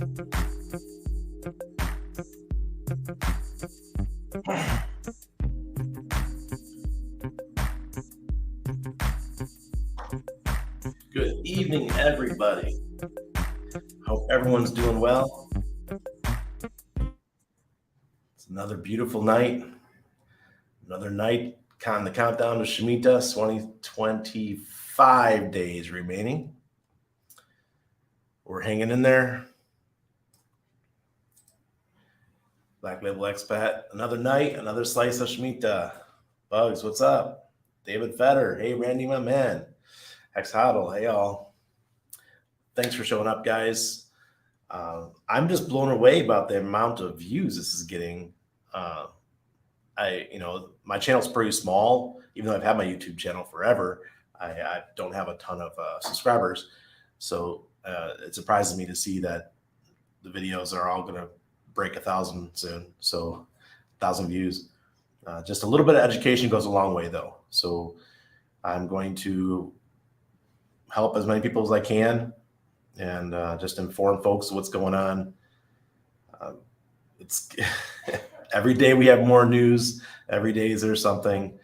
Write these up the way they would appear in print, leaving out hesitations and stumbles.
Good evening, everybody. Hope everyone's doing well. It's another beautiful night. Another night on the countdown to Shmita, 25 days remaining. We're hanging in there. Black Label Expat, another night, another slice of Shmita. Bugs, what's up? David Fetter, hey Randy, my man. Hex Hodl, hey all. Thanks for showing up, guys. I'm just blown away about the amount of views this is getting. My channel's pretty small, even though I've had my YouTube channel forever. I don't have a ton of subscribers, so it surprises me to see that the videos are all going to break 1,000 soon. So 1,000 views. Just a little bit of education goes a long way, though. So I'm going to help as many people as I can and just inform folks what's going on. It's every day we have more news. Every day there's something.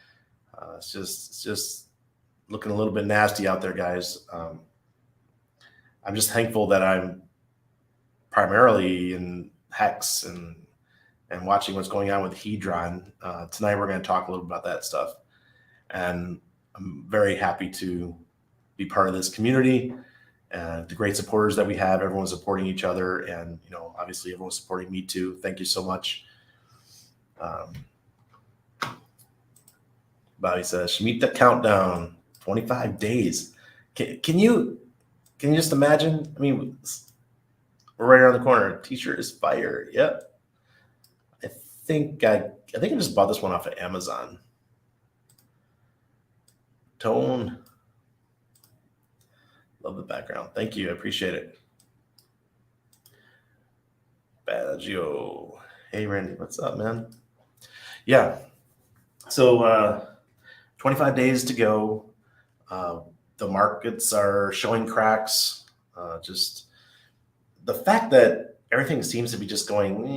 It's just looking a little bit nasty out there, guys. I'm just thankful that I'm primarily in Hex and watching what's going on with Hedron. Tonight we're going to talk a little about that stuff. And I'm very happy to be part of this community and the great supporters that we have. Everyone's supporting each other, and obviously everyone's supporting me too. Thank you so much. Bobby says Shmita countdown, 25 days. Can you just imagine? I mean, we're right around the corner. T-shirt is fire. Yep. I think I just bought this one off of Amazon. Tone. Love the background. Thank you. I appreciate it. Baggio. Hey, Randy. What's up, man? Yeah. So 25 days to go. The markets are showing cracks. Just the fact that everything seems to be just going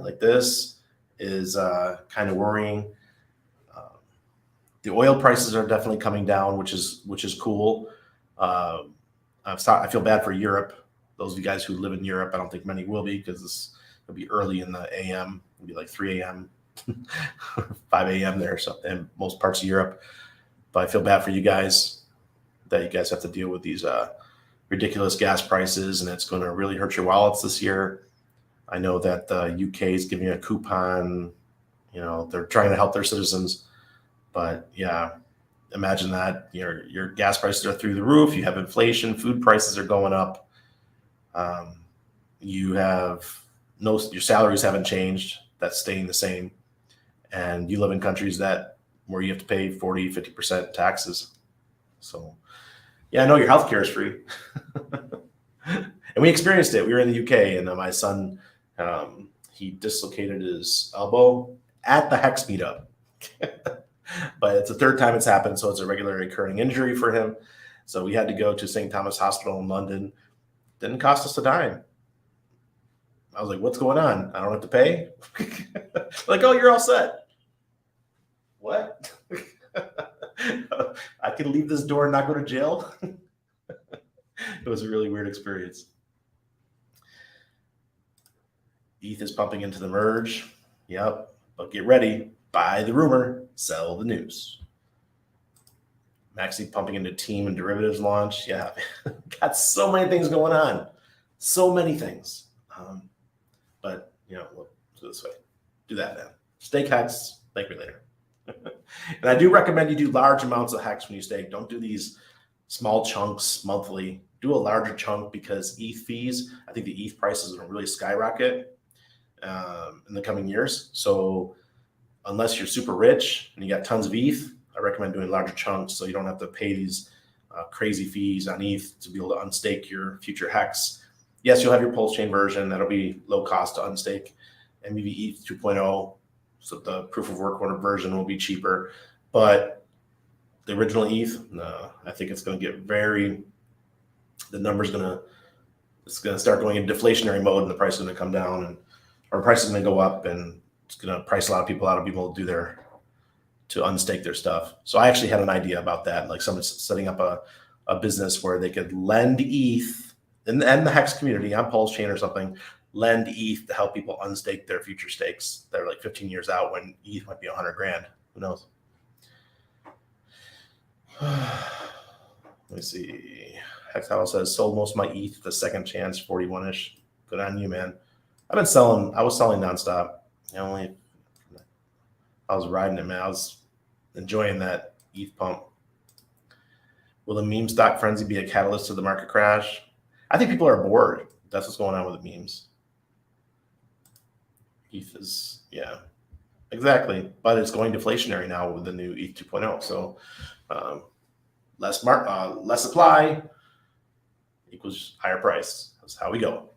like this is kind of worrying. The oil prices are definitely coming down, which is cool. I feel bad for Europe. Those of you guys who live in Europe, I don't think many will be, because it'll be early in the AM. It'll be like 3 a.m., 5 a.m. there, so in most parts of Europe. But I feel bad for you guys that you guys have to deal with these ridiculous gas prices, and it's going to really hurt your wallets this year. I know that the UK is giving a coupon. They're trying to help their citizens. But yeah, imagine that your gas prices are through the roof. You have inflation, food prices are going up. You have your salaries haven't changed. That's staying the same. And you live in countries where you have to pay 40, 50% taxes. So yeah, I know your healthcare is free. And we experienced it. We were in the UK, and my son, he dislocated his elbow at the Hex meetup. But it's the third time it's happened, so it's a regularly occurring injury for him. So we had to go to St. Thomas Hospital in London. Didn't cost us a dime. I was like, what's going on? I don't have to pay? Like, oh, you're all set. What? I can leave this door and not go to jail? It was a really weird experience. ETH is pumping into the merge. Yep. But get ready. Buy the rumor, sell the news. Maxi pumping into team and derivatives launch. Yeah, got so many things going on. So many things. But, we'll do this way. Do that now. Stake Hex. Thank me later. And I do recommend you do large amounts of Hex when you stake. Don't do these small chunks monthly. Do a larger chunk, because ETH fees, I think the ETH prices are going to really skyrocket in the coming years. So unless you're super rich and you got tons of ETH, I recommend doing larger chunks so you don't have to pay these crazy fees on ETH to be able to unstake your future Hex. Yes, you'll have your Pulse Chain version. That'll be low cost to unstake. And maybe ETH 2.0, so the proof of work version will be cheaper. But the original ETH, no, I think it's going to get the number's going to it's going to start going in deflationary mode, and the price is going to come down, and or price is going to go up, and it's going to price a lot of people out of being able to to unstake their stuff. So I actually had an idea about that, like someone setting up a business where they could lend ETH and the Hex community on Pulse Chain or something, lend ETH to help people unstake their future stakes that are like 15 years out when ETH might be 100 grand. Who knows? Let me see. Hex House says sold most of my ETH the second chance, 41-ish. Good on you, man. I was selling nonstop. I was riding it, man. I was enjoying that ETH pump. Will the meme stock frenzy be a catalyst to the market crash? I think people are bored. That's what's going on with the memes. ETH is, yeah, exactly. But it's going deflationary now with the new ETH 2.0. So less supply equals higher price. That's how we go.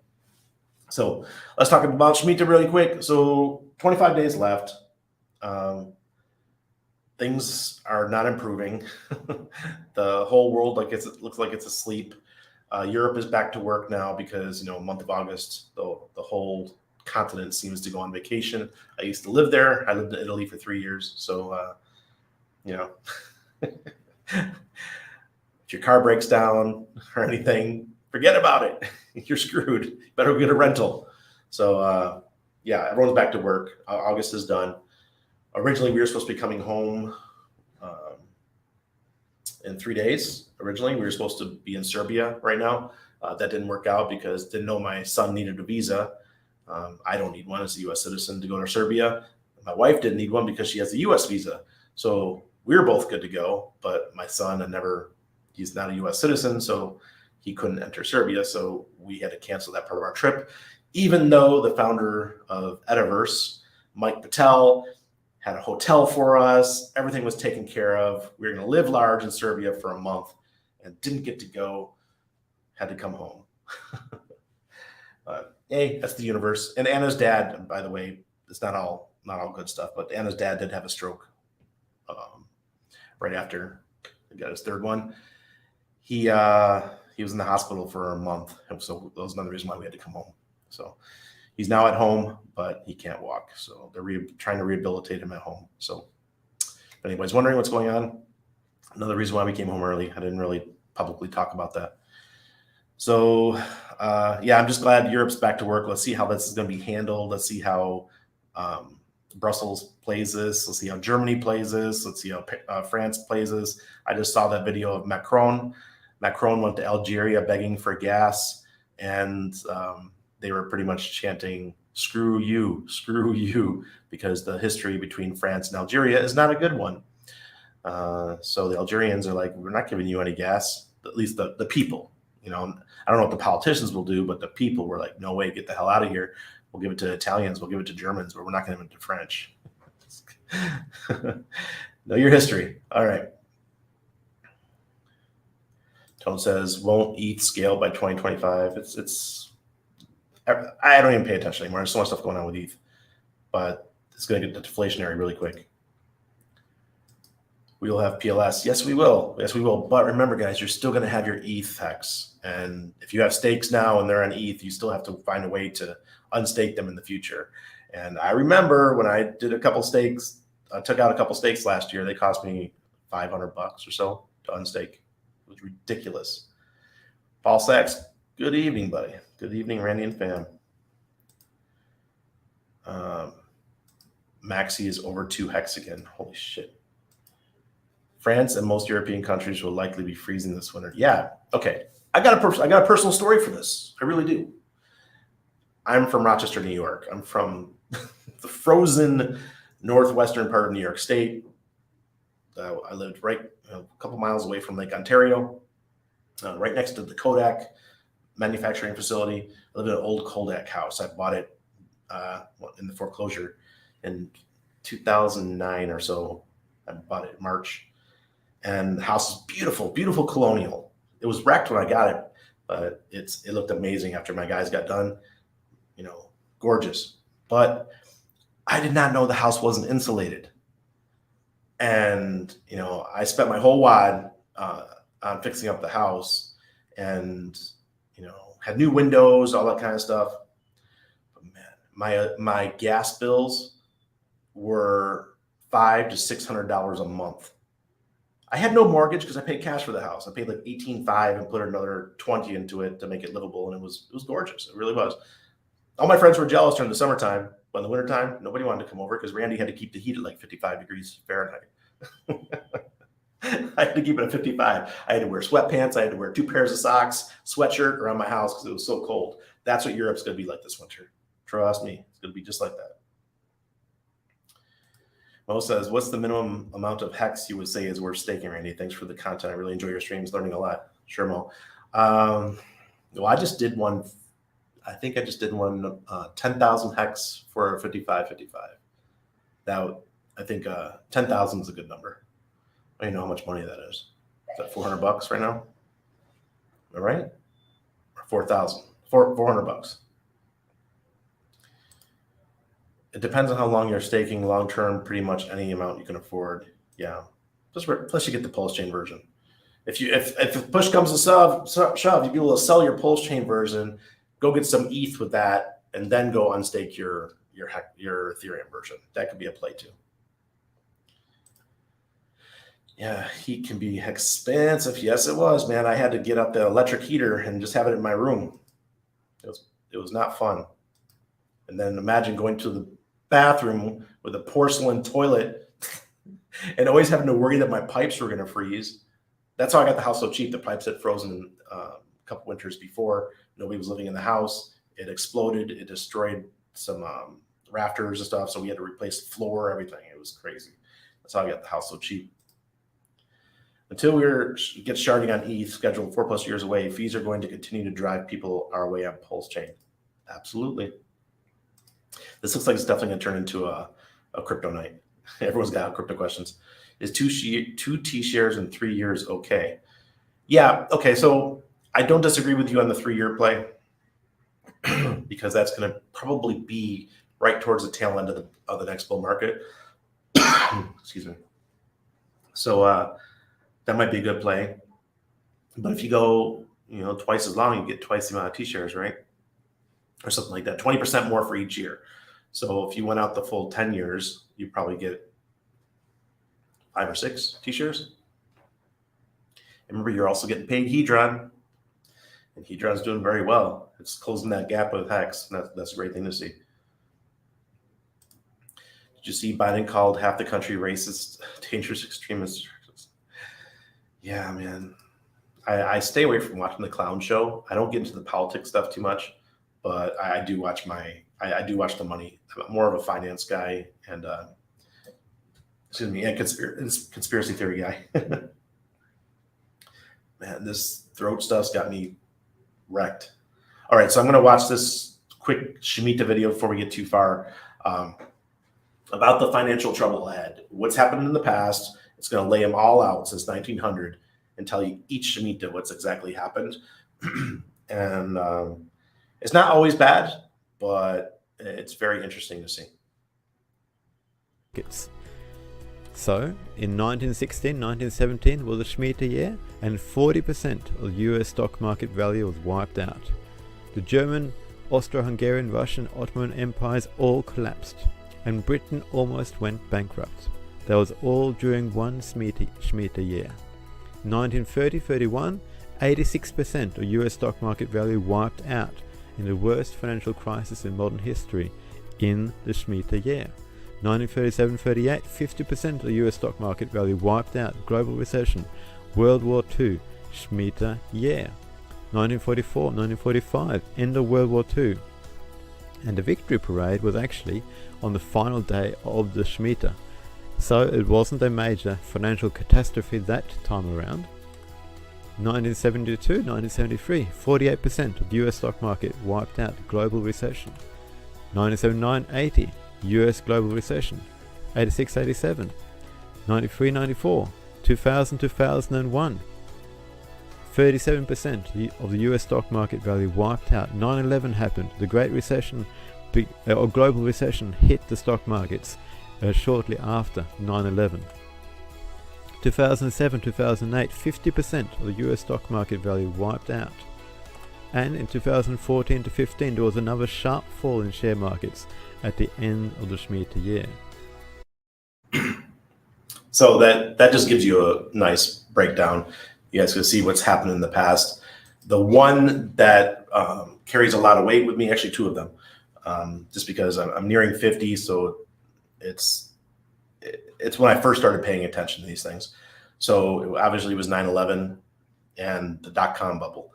So let's talk about Shmita really quick. So 25 days left. Things are not improving. The whole world looks like it's asleep. Europe is back to work now because month of August, the whole continent seems to go on vacation. I used to live there. I lived in Italy for 3 years, so if your car breaks down or anything, forget about it. You're screwed. You better go get a rental. So everyone's back to work. August is done. Originally, we were supposed to be coming home in 3 days. Originally, we were supposed to be in Serbia right now. That didn't work out because didn't know my son needed a visa. I don't need one as a U.S. citizen to go to Serbia. My wife didn't need one because she has a U.S. visa. So we were both good to go, but my son he's not a U.S. citizen, so he couldn't enter Serbia. So we had to cancel that part of our trip, even though the founder of Ediverse, Mike Patel, had a hotel for us. Everything was taken care of. We were going to live large in Serbia for a month and didn't get to go. Had to come home. Hey, that's the universe. And Anna's dad, by the way, it's not all good stuff, but Anna's dad did have a stroke right after he got his third one. He was in the hospital for a month. So that was another reason why we had to come home. So he's now at home, but he can't walk. So they're trying to rehabilitate him at home. So if anybody's wondering what's going on, another reason why we came home early. I didn't really publicly talk about that. So I'm just glad Europe's back to work. Let's see how this is going to be handled. Let's see how Brussels plays this. Let's see how Germany plays this. Let's see how France plays this. I just saw that video of Macron. Macron went to Algeria begging for gas, and they were pretty much chanting, screw you, because the history between France and Algeria is not a good one. So the Algerians are like, we're not giving you any gas, at least the people. I don't know what the politicians will do, but the people were like, no way, get the hell out of here. We'll give it to Italians, we'll give it to Germans, but we're not going to give it to French. Know your history. All right. Tone says, won't ETH scale by 2025? I don't even pay attention anymore. There's so much stuff going on with ETH, but it's going to get deflationary really quick. We will have PLS. Yes, we will. Yes, we will. But remember, guys, you're still going to have your ETH Hex. And if you have stakes now and they're on ETH, you still have to find a way to unstake them in the future. And I remember when I did a couple stakes, I took out a couple stakes last year. They cost me $500 or so to unstake. It was ridiculous. Paul Sachs, good evening, buddy. Good evening, Randy and fam. Maxi is over 2 hex again. Holy shit. France and most European countries will likely be freezing this winter. Yeah. Okay. I got a personal story for this. I really do. I'm from Rochester, New York. I'm from the frozen northwestern part of New York State. I lived right a couple miles away from Lake Ontario, right next to the Kodak manufacturing facility. I lived in an old Kodak house. I bought it in the foreclosure in 2009 or so. I bought it in March. And the house is beautiful, beautiful colonial. It was wrecked when I got it, but it looked amazing after my guys got done. Gorgeous. But I did not know the house wasn't insulated. And, I spent my whole wad on fixing up the house. And, had new windows, all that kind of stuff. But man, my gas bills were $500 to $600 a month. I had no mortgage because I paid cash for the house. I paid like $18,500 and put another $20 into it to make it livable, and it was gorgeous. It really was. All my friends were jealous during the summertime, but in the wintertime, nobody wanted to come over because Randy had to keep the heat at like 55 degrees Fahrenheit. I had to keep it at 55. I had to wear sweatpants. I had to wear 2 pairs of socks, sweatshirt around my house because it was so cold. That's what Europe's going to be like this winter. Trust me, it's going to be just like that. Mo says, what's the minimum amount of hex you would say is worth staking, Randy? Thanks for the content. I really enjoy your streams, learning a lot. Sure, Mo. Well, I just did one. I think I just did one 10,000 hex for 55.55. That I think 10,000 is a good number. I don't know how much money that is. Is that $400 right now? All right, or 4,000, $400. It depends on how long you're staking. Long term, pretty much any amount you can afford. Yeah, plus you get the pulse chain version. If push comes to shove, you'd be able to sell your pulse chain version, go get some ETH with that, and then go unstake your Ethereum version. That could be a play too. Yeah, heat can be expensive. Yes, it was, man. I had to get up the electric heater and just have it in my room. It was not fun. And then imagine going to the bathroom with a porcelain toilet and always having to worry that my pipes were going to freeze. That's how I got the house so cheap. The pipes had frozen a couple winters before. Nobody was living in the house. It exploded. It destroyed some rafters and stuff. So we had to replace the floor, everything. It was crazy. That's how I got the house so cheap. Until we get sharding on ETH, scheduled 4+ years away, fees are going to continue to drive people our way on Pulse Chain. Absolutely. This looks like it's definitely going to turn into a crypto night. Everyone's got crypto questions. Is 2 T shares in 3 years okay? Yeah, okay. So I don't disagree with you on the 3-year play because that's going to probably be right towards the tail end of the next bull market. Excuse me. So that might be a good play. But if you go, twice as long, you get twice the amount of T shares, right? Or something like that. 20% more for each year. So if you went out the full 10 years, you probably get 5 or 6 T shares. And remember, you're also getting paid Hedron. And Hedron's doing very well. It's closing that gap with Hex. And that's a great thing to see. Did you see Biden called half the country racist, dangerous extremists? Yeah, man. I stay away from watching the clown show. I don't get into the politics stuff too much, but I do watch I do watch the money. I'm more of a finance guy and conspiracy theory guy. Man, this throat stuff's got me wrecked. All right, so I'm gonna watch this quick Shmita video before we get too far about the financial trouble ahead. What's happened in the past. It's going to lay them all out since 1900 and tell you each Shmita what's exactly happened. And it's not always bad, but it's very interesting to see. So, in 1916, 1917 was a Shmita year, and 40% of the US stock market value was wiped out. The German, Austro-Hungarian, Russian, Ottoman empires all collapsed, and Britain almost went bankrupt. That was all during one Shmita year. 1930-31, 86% of US stock market value wiped out in the worst financial crisis in modern history in the Shmita year. 1937-38, 50% of the US stock market value wiped out, global recession. World War II, Shmita year. 1944-1945, end of World War II. And the victory parade was actually on the final day of the Shmita. So it wasn't a major financial catastrophe that time around. 1972-1973, 48% of the US stock market wiped out, global recession. 1979-80, US global recession. 86-87, 93-94, 2000-2001, 37% of the US stock market value wiped out. 9/11 happened. The Great Recession or global recession hit the stock markets shortly after 9/11. 2007-2008, 50% of the US stock market value wiped out. And in 2014 to 15, there was another sharp fall in share markets at the end of the Shmita year. So that just gives you a nice breakdown. You guys can see what's happened in the past. The one that carries a lot of weight with me, actually two of them, just because I'm nearing 50, so it's when I first started paying attention to these things. So obviously it was 9/11 and the dot-com bubble.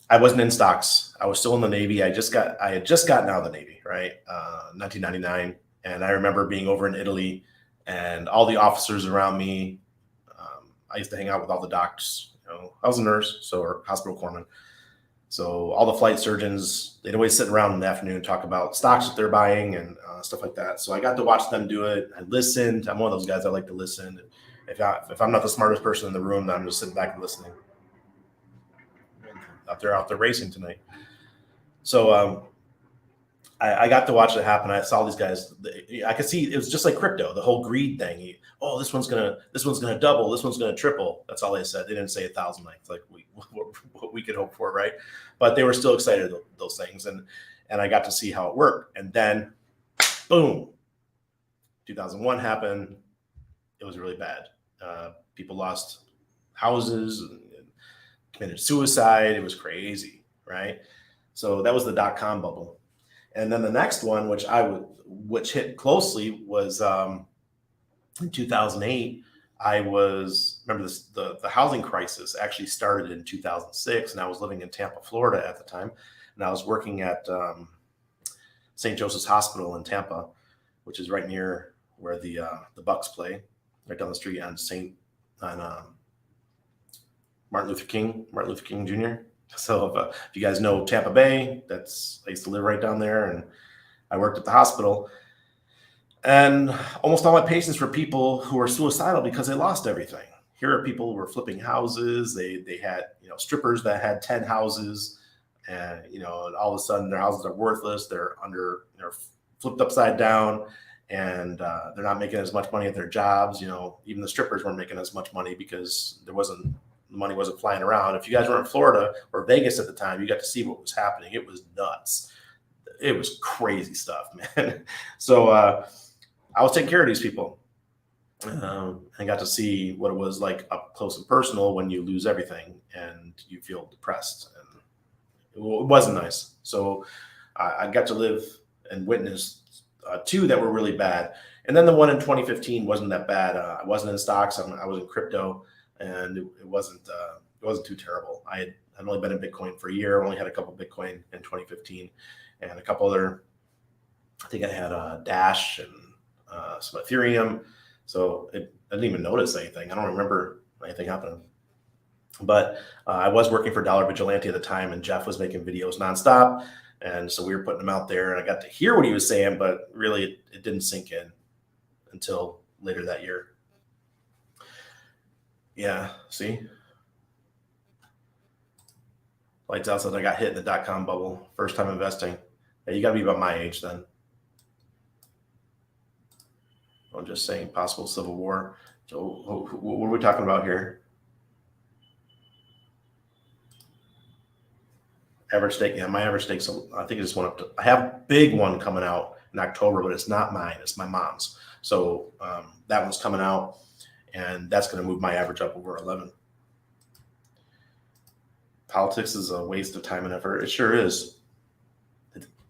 I wasn't in stocks. I was still in the Navy. I had just gotten out of the Navy, right? 1999. And I remember being over in Italy and all the officers around me. I used to hang out with all the docs. I was a nurse, or hospital corpsman. So all the flight surgeons, they'd always sit around in the afternoon and talk about stocks that they're buying and stuff like that. So I got to watch them do it. I listened. I'm one of those guys that like to listen. If I'm not the smartest person in the room, then I'm just sitting back and listening. Out there racing tonight. So I got to watch it happen. I saw these guys. I could see it was just like crypto, the whole greed thing. Oh, this one's gonna double. This one's gonna triple. That's all they said. They didn't say 1,000 nights like what we could hope for, right? But they were still excited about those things, and I got to see how it worked. And then, boom, 2001 happened. It was really bad. People lost houses and committed suicide. It was crazy, right? So that was the dot-com bubble. And then the next one, which hit closely, was in 2008. Remember this, the housing crisis actually started in 2006, and I was living in Tampa, Florida at the time, and I was working at St. Joseph's Hospital in Tampa, which is right near where the Bucks play, right down the street on Martin Luther King Jr. So if you guys know Tampa Bay, I used to live right down there, and I worked at the hospital. And almost all my patients were people who were suicidal because they lost everything. Here are people who were flipping houses. They had strippers that had 10 houses, and and all of a sudden their houses are worthless. They're flipped upside down, and they're not making as much money at their jobs. Even the strippers weren't making as much money because the money wasn't flying around. If you guys were in Florida or Vegas at the time, you got to see what was happening. It was nuts. It was crazy stuff, man. So I was taking care of these people, and got to see what it was like up close and personal when you lose everything and you feel depressed. And it wasn't nice. So I got to live and witness two that were really bad. And then the one in 2015 wasn't that bad. I wasn't in stocks. I was in crypto. And it wasn't too terrible. I'd only been in Bitcoin for a year. I only had a couple Bitcoin in 2015, and a couple other. I think I had Dash and some Ethereum. So I didn't even notice anything. I don't remember anything happening. But I was working for Dollar Vigilante at the time, and Jeff was making videos nonstop, and so we were putting them out there, and I got to hear what he was saying, but really it didn't sink in until later that year. Yeah, see? Lights out says I got hit in the dot-com bubble. First time investing. Yeah, you got to be about my age then. I'm just saying possible civil war. So what are we talking about here? Average stake. Yeah, my average stake. I think it just went up to. I have a big one coming out in October, but it's not mine. It's my mom's. So that one's coming out. And that's going to move my average up over 11. Politics is a waste of time and effort. It sure is.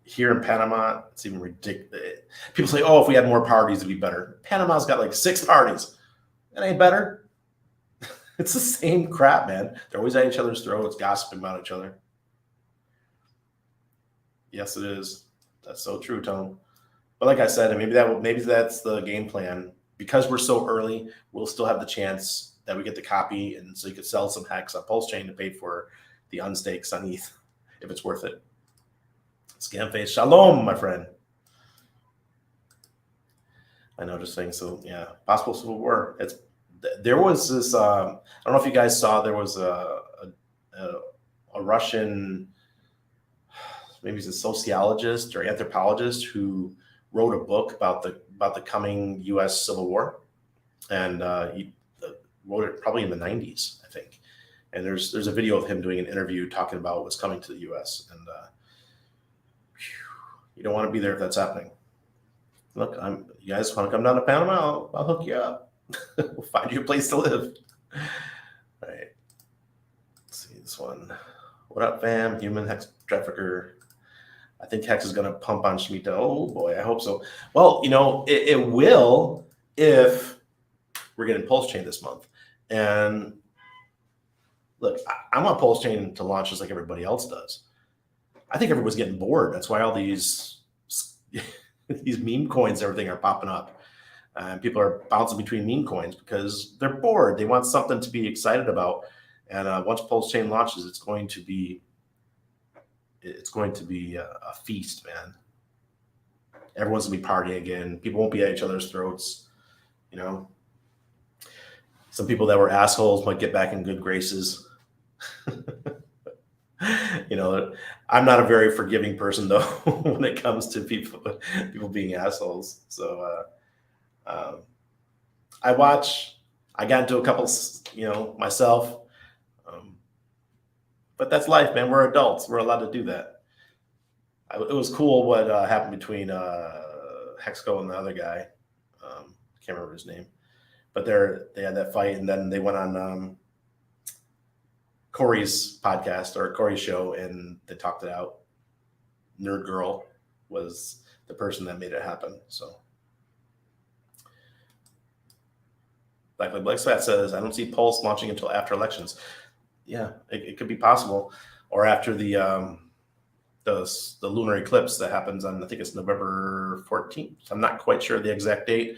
Here in Panama, it's even ridiculous. People say, oh, if we had more parties, it'd be better. Panama's got like 6 parties. That ain't better. It's the same crap, man. They're always at each other's throats, gossiping about each other. Yes, it is. That's so true, Tone. But like I said, maybe that's the game plan. Because we're so early, we'll still have the chance that we get the copy, and so you could sell some hex on Pulse Chain to pay for the unstakes on ETH if it's worth it. Scam face, shalom, my friend. I know, just saying. So yeah, possible civil war. There was this. I don't know if you guys saw. There was a Russian, maybe he's a sociologist or anthropologist who wrote a book about the coming U.S. Civil War, and he wrote it probably in the 90s, I think. And there's a video of him doing an interview talking about what's coming to the U.S. And you don't want to be there if that's happening. Look, you guys want to come down to Panama? I'll hook you up. We'll find you a place to live. All right. Let's see this one. What up, fam? Human Hex trafficker. I think Hex is going to pump on Shmita. Oh boy, I hope so. Well, it will if we're getting Pulse Chain this month. And look, I want Pulse Chain to launch just like everybody else does. I think everyone's getting bored. That's why all these meme coins, everything are popping up. And people are bouncing between meme coins because they're bored. They want something to be excited about. And once Pulse Chain launches, it's going to be a feast, man. Everyone's gonna be partying again. People won't be at each other's throats. Some people that were assholes might get back in good graces. I'm not a very forgiving person though when it comes to people being assholes. So I got into a couple, myself. But that's life, man. We're adults. We're allowed to do that. It was cool what happened between Hexco and the other guy. Can't remember his name. But they had that fight, and then they went on Corey's podcast or Corey's show, and they talked it out. Nerd Girl was the person that made it happen. So, Black Spat says, I don't see Pulse launching until after elections. Yeah, it could be possible, or after the lunar eclipse that happens on, I think it's November 14th. I'm not quite sure the exact date.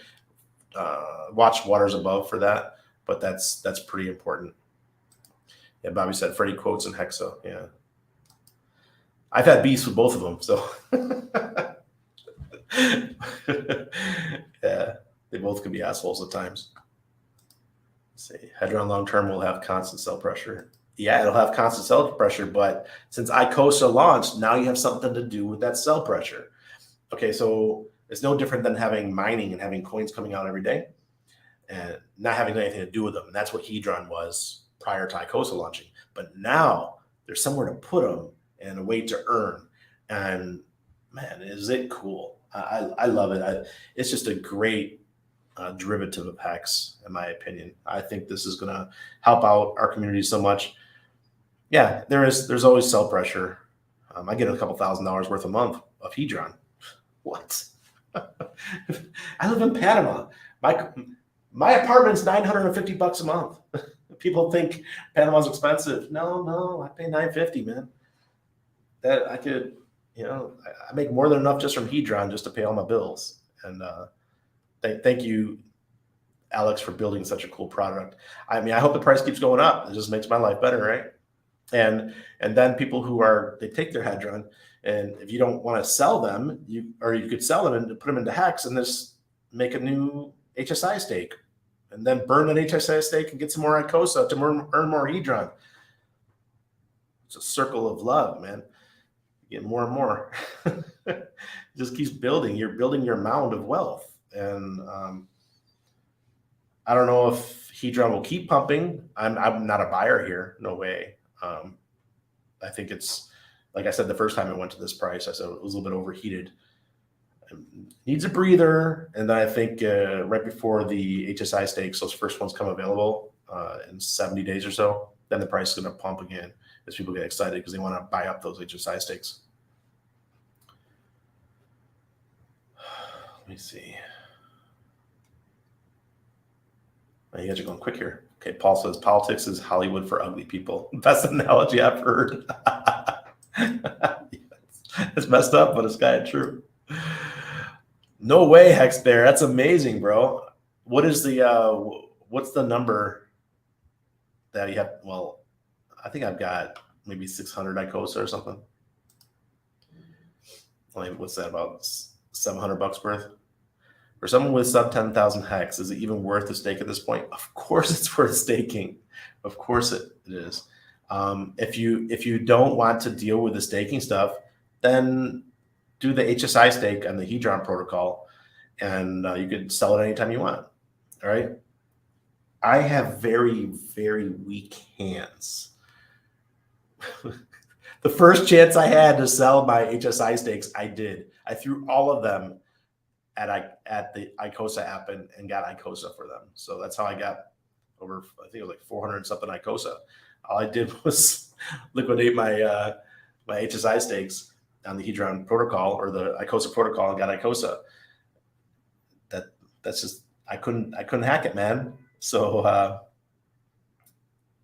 Watch Waters Above for that, but that's pretty important. Yeah, Bobby said Freddie quotes and Hexo. Yeah, I've had beefs with both of them, so yeah, they both can be assholes at times. Let's see, Hedron long term will have constant sell pressure. Yeah, it'll have constant sell pressure, but since ICOSA launched, now you have something to do with that sell pressure. Okay, so it's no different than having mining and having coins coming out every day and not having anything to do with them. And that's what Hedron was prior to ICOSA launching. But now there's somewhere to put them and a way to earn. And man, is it cool. I love it. It's just a great derivative of Hex, in my opinion. I think this is going to help out our community so much. Yeah, there's always sell pressure. I get a couple $1,000s worth a month of Hedron. What? I live in Panama. My apartment's $950 a month. People think Panama's expensive. No, I pay $950, man. That I could, I make more than enough just from Hedron just to pay all my bills. And thank you, Alex, for building such a cool product. I mean, I hope the price keeps going up. It just makes my life better, right? And then people they take their Hedron, and if you don't want to sell them, you could sell them and put them into Hex and just make a new HSI stake, and then burn an HSI stake and get some more ICOSA to earn more Hedron. It's a circle of love, man. You get more and more. It just keeps building. You're building your mound of wealth. And I don't know if Hedron will keep pumping. I'm not a buyer here. No way. I think it's, like I said, the first time it went to this price, I said it was a little bit overheated. It needs a breather. And then I think right before the HSI stakes, those first ones come available in 70 days or so, then the price is going to pump again as people get excited because they want to buy up those HSI stakes. Let me see. Oh, you guys are going quick here. Okay, Paul says politics is Hollywood for ugly people. Best analogy I've heard. It's messed up, but it's kind of true. No way, Hex there. That's amazing, bro. What is what's the number that you have? Well, I think I've got maybe 600 ICOSA or something. What's that, about $700 worth? For someone with sub 10,000 Hex, is it even worth the stake at this point? Of course it's worth staking. Of course it is. If you don't want to deal with the staking stuff, then do the HSI stake on the Hedron protocol, and you could sell it anytime you want. All right. I have very, very weak hands. The first chance I had to sell my HSI stakes, I did. I threw all of them at the ICOSA app and got ICOSA for them. So that's how I got over, I think it was like 400 something ICOSA. All I did was liquidate my my HSI stakes on the Hedron protocol or the ICOSA protocol and got ICOSA. That's just I couldn't hack it, man. So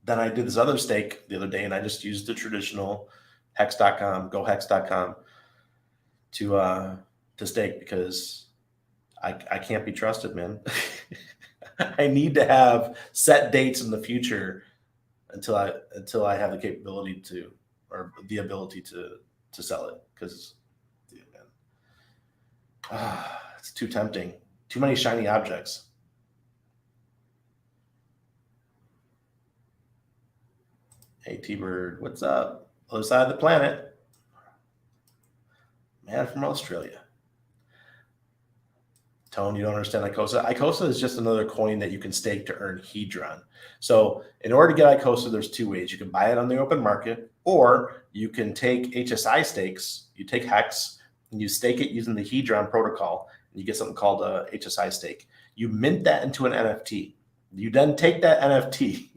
then I did this other stake the other day, and I just used the traditional hex.com, gohex.com to stake because I can't be trusted, man. I need to have set dates in the future until I have the capability to or the ability to sell it because it's too tempting. Too many shiny objects. Hey T-Bird, what's up? Other side of the planet. Man from Australia. Tone, you don't understand ICOSA. ICOSA is just another coin that you can stake to earn Hedron. So in order to get ICOSA, there's two ways. You can buy it on the open market, or you can take HSI stakes. You take Hex, and you stake it using the Hedron protocol, and you get something called a HSI stake. You mint that into an NFT. You then take that NFT,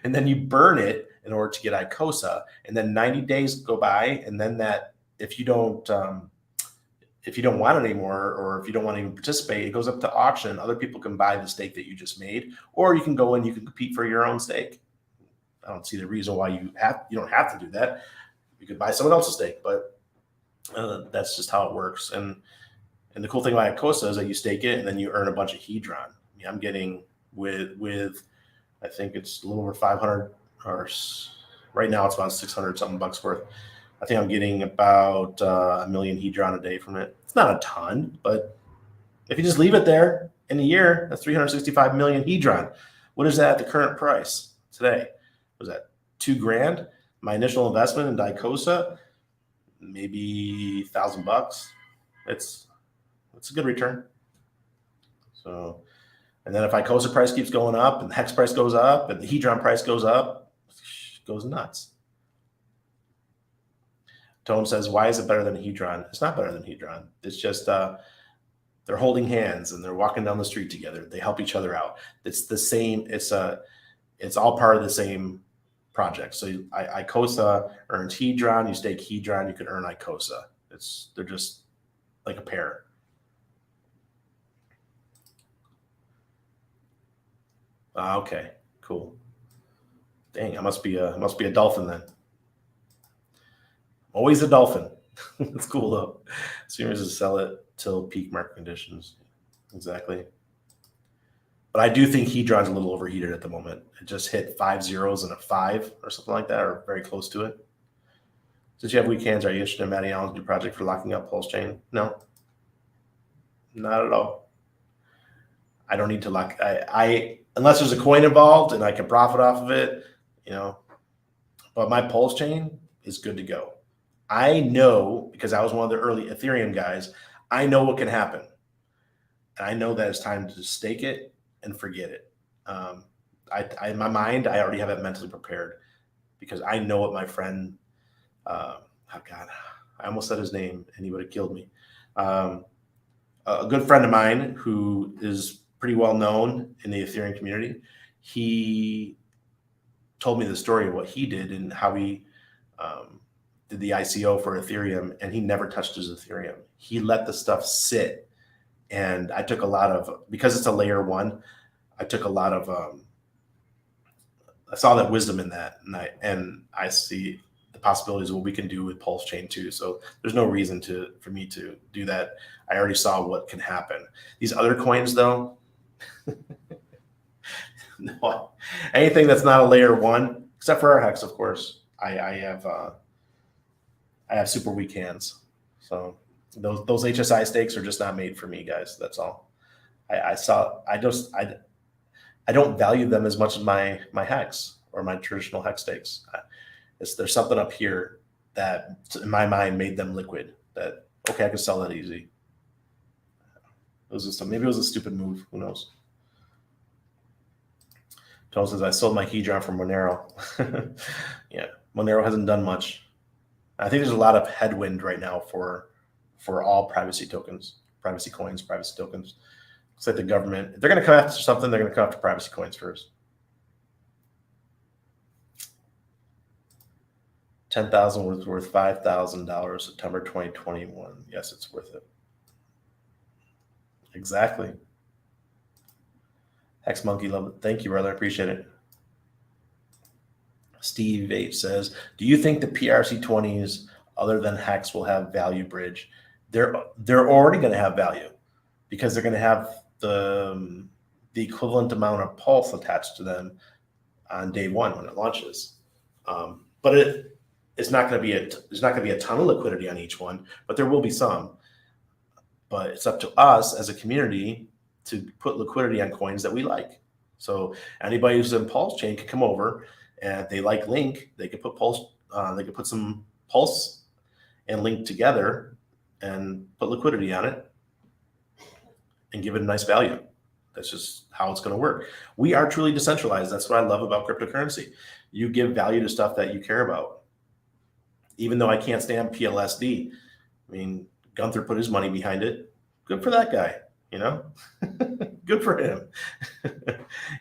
and then you burn it in order to get ICOSA, and then 90 days go by, and then that if you don't want it anymore, or if you don't want to even participate, it goes up to auction. Other people can buy the stake that you just made, or you can go and you can compete for your own stake. I don't see the reason why you don't have to do that. You could buy someone else's stake, but that's just how it works. And the cool thing about ICOSA is that you stake it and then you earn a bunch of Hedron. I mean, I'm getting with I think it's a little over 500, or right now it's about 600 something bucks worth. I think I'm getting about a million Hedron a day from it. It's not a ton, but if you just leave it there in a year, that's 365 million Hedron. What is that at the current price today? Was that $2,000? My initial investment in ICOSA, maybe $1,000. It's a good return. So, and then if ICOSA price keeps going up and the Hex price goes up and the Hedron price goes up, it goes nuts. Tone says, why is it better than Hedron? It's not better than Hedron. It's just they're holding hands and they're walking down the street together. They help each other out. It's the same. It's all part of the same project. So ICOSA earns Hedron. You stake Hedron, you can earn ICOSA. They're just like a pair. Okay, cool. Dang, I must be a dolphin then. Always a dolphin. It's cool though. Streamers to sell it till peak market conditions. Exactly. But I do think Hedron's a little overheated at the moment. It just hit 5 zeros and a 5 or something like that, or very close to it. Since you have weak hands, are you interested in Matty Allen's new project for locking up Pulse Chain? No, not at all. I don't need to lock. I unless there's a coin involved and I can profit off of it, But my Pulse Chain is good to go. I know, because I was one of the early Ethereum guys, I know what can happen. And I know that it's time to stake it and forget it. In my mind, I already have it mentally prepared because I know what my friend, oh God, I almost said his name and he would have killed me. A good friend of mine who is pretty well known in the Ethereum community, he told me the story of what he did and how he did the ICO for Ethereum, and he never touched his Ethereum. He let the stuff sit. And I took a lot of, because it's a layer one, I took a lot of, I saw that wisdom in that. And I see the possibilities of what we can do with Pulse Chain too. So there's no reason for me to do that. I already saw what can happen. These other coins though, no, anything that's not a layer one, except for our Hex, of course, I have super weak hands. So those HSI stakes are just not made for me, guys. That's all. I don't value them as much as my Hex or my traditional Hex stakes. There's something up here that, in my mind, made them liquid. That okay, I can sell that easy. Maybe it was a stupid move. Who knows? Tone says, I sold my Hedron from Monero. Yeah, Monero hasn't done much. I think there's a lot of headwind right now for all privacy tokens, privacy coins, privacy tokens. It's like the government, if they're going to come after something, they're going to come after privacy coins first. 10,000 was worth $5,000 September 2021. Yes, it's worth it. Exactly. Hex Monkey, love it. Thank you, brother. I appreciate it. Steve H says, do you think the PRC20s other than Hex will have value bridge? They're already going to have value because they're going to have the equivalent amount of pulse attached to them on day one when it launches. But it's not going to be there's not going to be a ton of liquidity on each one, but there will be some. But it's up to us as a community to put liquidity on coins that we like. So anybody who's in Pulse chain can come over, and if they like Link, they could put Pulse. They could put some Pulse and Link together and put liquidity on it and give it a nice value. That's just how it's going to work. We are truly decentralized. That's what I love about cryptocurrency. You give value to stuff that you care about. Even though I can't stand PLSD, I mean, Gunther put his money behind it. Good for that guy, you know? Good for him.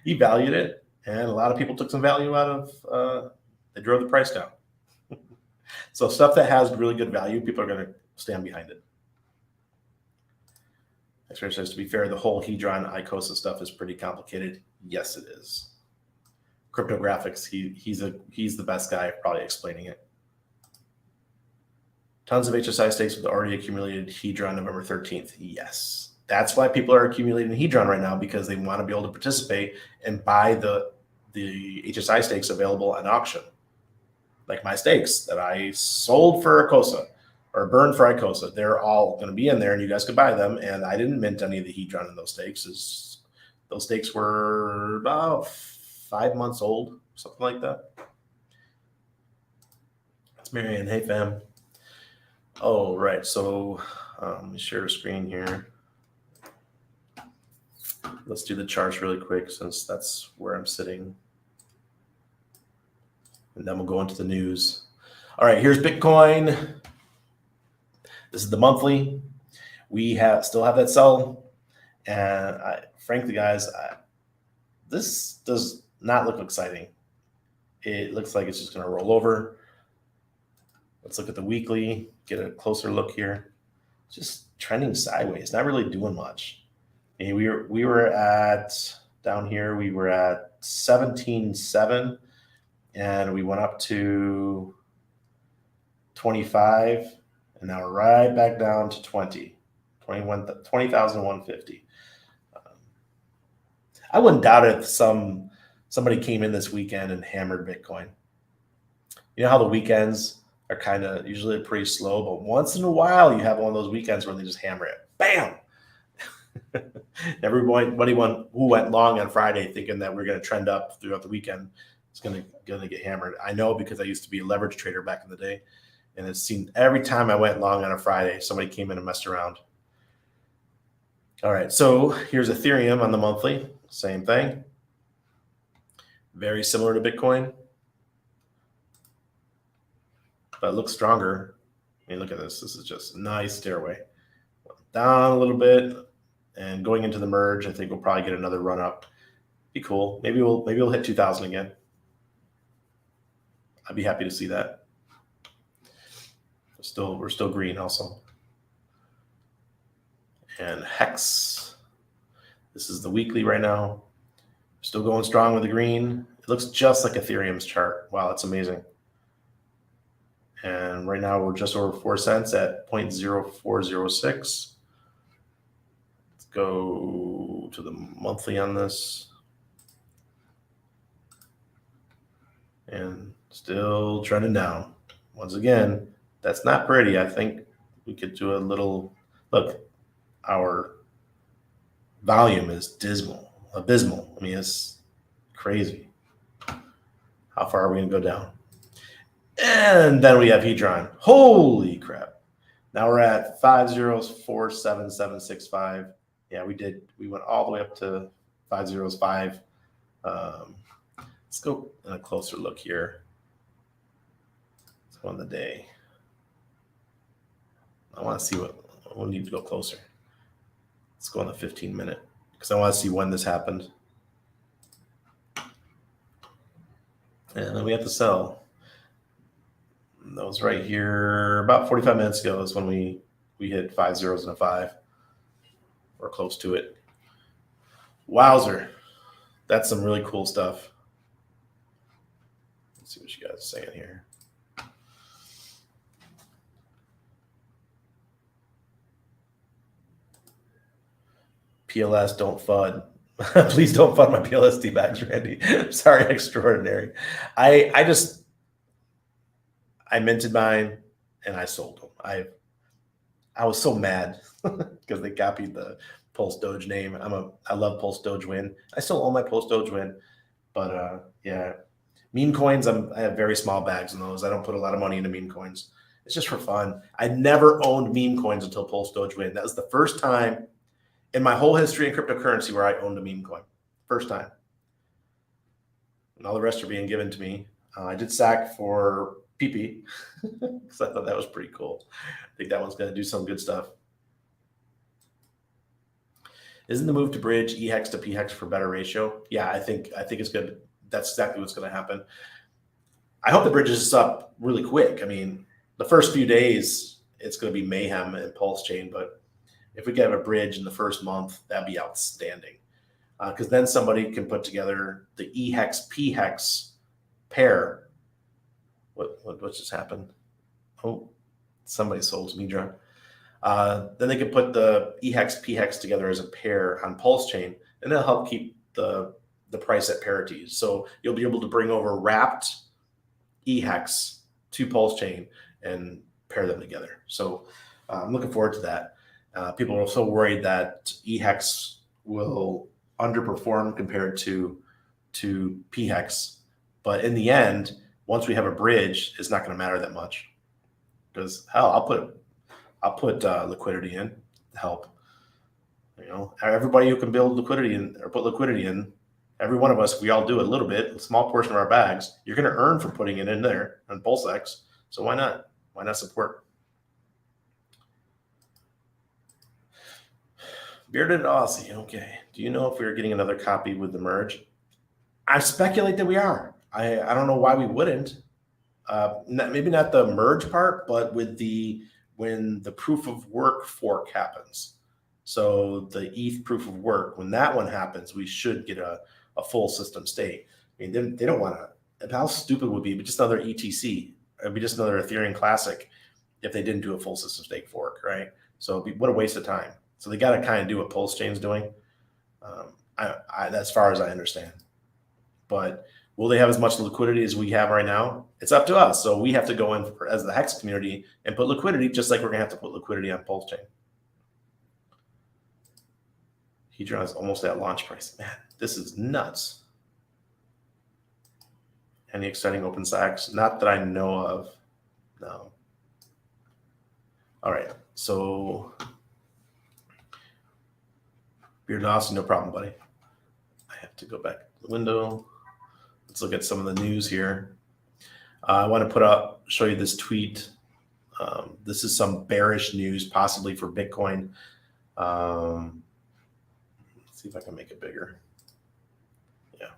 He valued it, and a lot of people took some value out of, they drove the price down. So stuff that has really good value, people are going to stand behind it. X-Ray says, to be fair, the whole Hedron ICOSA stuff is pretty complicated. Yes, it is. Cryptographics, he's the best guy probably explaining it. Tons of HSI stakes with already accumulated Hedron November 13th. Yes. That's why people are accumulating Hedron right now, because they want to be able to participate and buy the HSI stakes available on auction. Like my stakes that I sold for ICOSA or burned for ICOSA. They're all going to be in there and you guys could buy them. And I didn't mint any of the Hedron in those stakes. Those stakes were about 5 months old, something like that. That's Marianne. Hey, fam. Oh, right. So let me share a screen here. Let's do the charts really quick since that's where I'm sitting. And then we'll go into the news. All right, here's Bitcoin. This is the monthly. We still have that sell. And frankly, guys, this does not look exciting. It looks like it's just going to roll over. Let's look at the weekly, get a closer look here. Just trending sideways, not really doing much. And we were at, down here, we were at 17.7, and we went up to 25, and now we're right back down to 20,150. I wouldn't doubt it if somebody came in this weekend and hammered Bitcoin. You know how the weekends are kind of usually pretty slow, but once in a while you have one of those weekends where they just hammer it. Bam! Everybody who went long on Friday thinking that we're going to trend up throughout the weekend is going to get hammered. I know because I used to be a leverage trader back in the day, and it seemed every time I went long on a Friday, somebody came in and messed around. All right, so here's Ethereum on the monthly. Same thing. Very similar to Bitcoin, but it looks stronger. I mean, look at this. This is just a nice stairway. Down a little bit, and going into the merge, I think we'll probably get another run up. Be cool. Maybe we'll hit 2,000 again. I'd be happy to see that. We're still green also. And Hex. This is the weekly right now. Still going strong with the green. It looks just like Ethereum's chart. Wow, that's amazing. And right now we're just over 4 cents at 0.0406. Let's go to the monthly on this. And still trending down. Once again, that's not pretty. I think we could do a little, look, our volume is abysmal. I mean, it's crazy. How far are we going to go down? And then we have Hedron. Holy crap. Now we're at 5047765. Yeah, we went all the way up to 505. Let's go in a closer look here. Let's go on the day. I want to see we'll need to go closer. Let's go on the 15-minute because I want to see when this happened. And then we have to sell. That was right here about 45 minutes ago is when we hit 5 zeros and a 5 or close to it. Wowzer. That's some really cool stuff. Let's see what you guys are saying here. PLS, don't FUD. Please don't FUD my PLS bags, Randy. Sorry, extraordinary. I minted mine and I sold them. I was so mad because they copied the Pulse Doge name. I love Pulse Doge Win. I still own my Pulse Doge Win, but yeah, meme coins. I have very small bags in those. I don't put a lot of money into meme coins. It's just for fun. I never owned meme coins until Pulse Doge Win. That was the first time in my whole history in cryptocurrency where I owned a meme coin. First time. And all the rest are being given to me. I did SAC for PP because I thought that was pretty cool. I think that one's going to do some good stuff. Isn't the move to bridge EHEX to PHEX for better ratio? Yeah, I think it's good. That's exactly what's going to happen. I hope the bridges this up really quick. I mean, the first few days, it's going to be mayhem and Pulse Chain, but if we get a bridge in the first month, that'd be outstanding. Because then somebody can put together the EHEX PHEX pair. What just happened? Oh, somebody sold Midra. Then they could put the EHEX PHEX together as a pair on Pulse Chain, and it'll help keep the price at parity. So you'll be able to bring over wrapped EHEX to Pulse Chain and pair them together. So I'm looking forward to that. People are so worried that EHEX will underperform compared to PHEX, but in the end, once we have a bridge, it's not going to matter that much. Because hell, I'll put liquidity in to help. You know, everybody who can build liquidity in or put liquidity in, every one of us, we all do a little bit, a small portion of our bags. You're going to earn from putting it in there on PulseX. So why not? Why not support? Bearded Aussie. Okay. Do you know if we're getting another copy with the merge? I speculate that we are. I don't know why we wouldn't. Maybe not the merge part, but with when the proof of work fork happens. So the ETH proof of work, when that one happens, we should get a full system state. I mean, they don't want to. How stupid would it be just another ETC? It'd be just another Ethereum Classic if they didn't do a full system stake fork, right? So what a waste of time. So they got to kind of do what Pulse Chain's doing. As far as I understand, but will they have as much liquidity as we have right now? It's up to us. So we have to go in as the Hex community and put liquidity, just like we're going to have to put liquidity on Pulse Chain. Hedron is almost at launch price. Man, this is nuts. Any exciting open sacks? Not that I know of. No. All right. So Bearded Austin, no problem, buddy. I have to go back to the window. Let's look at some of the news here. I want to show you this tweet. This is some bearish news, possibly for Bitcoin. Let's see if I can make it bigger. Yeah.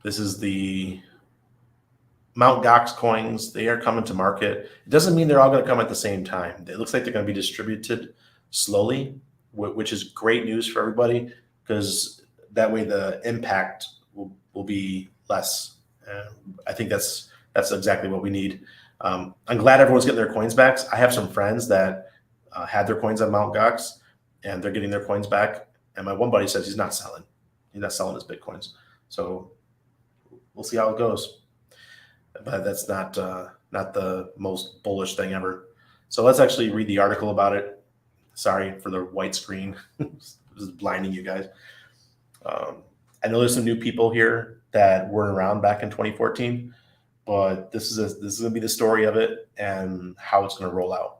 This is the Mt. Gox coins. They are coming to market. It doesn't mean they're all going to come at the same time. It looks like they're going to be distributed slowly, which is great news for everybody because that way the impact will be less. I think that's exactly what we need. I'm glad everyone's getting their coins back. I have some friends that had their coins on Mt. Gox, and they're getting their coins back. And my one buddy says he's not selling. He's not selling his Bitcoins. So we'll see how it goes. But that's not the most bullish thing ever. So let's actually read the article about it. Sorry for the white screen. This is blinding you guys. I know there's some new people here that weren't around back in 2014, but this is going to be the story of it and how it's going to roll out.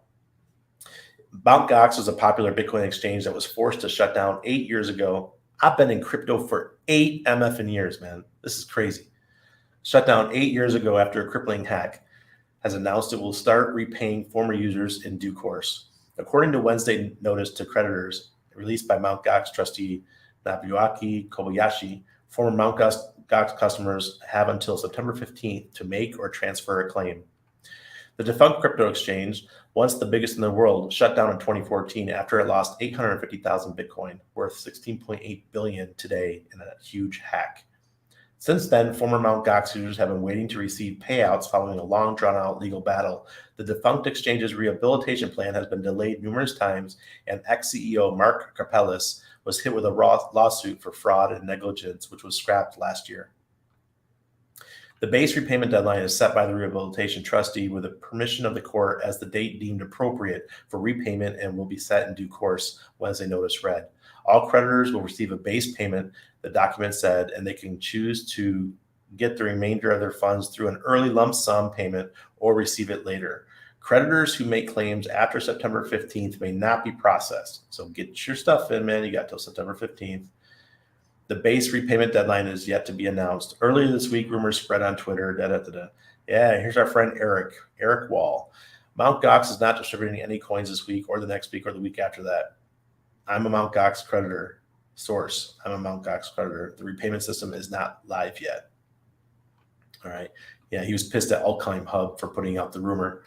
Mt. Gox was a popular Bitcoin exchange that was forced to shut down 8 years ago I've been in crypto for 8 MFing years, man. This is crazy. Shut down 8 years ago after a crippling hack, has announced it will start repaying former users in due course. According to Wednesday notice to creditors released by Mt. Gox trustee Nobuaki Kobayashi, former Mt. Gox customers have until September 15th to make or transfer a claim. The defunct crypto exchange, once the biggest in the world, shut down in 2014 after it lost 850,000 Bitcoin, worth 16.8 billion today in a huge hack. Since then, former Mt. Gox users have been waiting to receive payouts following a long, drawn-out legal battle. The defunct exchange's rehabilitation plan has been delayed numerous times, and ex-CEO Mark Karpeles was hit with a lawsuit for fraud and negligence, which was scrapped last year. The base repayment deadline is set by the rehabilitation trustee with the permission of the court as the date deemed appropriate for repayment and will be set in due course, Wednesday notice read. All creditors will receive a base payment, the document said, and they can choose to get the remainder of their funds through an early lump sum payment or receive it later. Creditors who make claims after September 15th may not be processed. So get your stuff in, man. You got till September 15th. The base repayment deadline is yet to be announced. Earlier this week, rumors spread on Twitter. Yeah, here's our friend Eric Wall. Mt. Gox is not distributing any coins this week or the next week or the week after that. I'm a Mt. Gox creditor. Source, I'm a Mt. Gox creditor. The repayment system is not live yet. All right. Yeah, he was pissed at Altcoin Hub for putting out the rumor.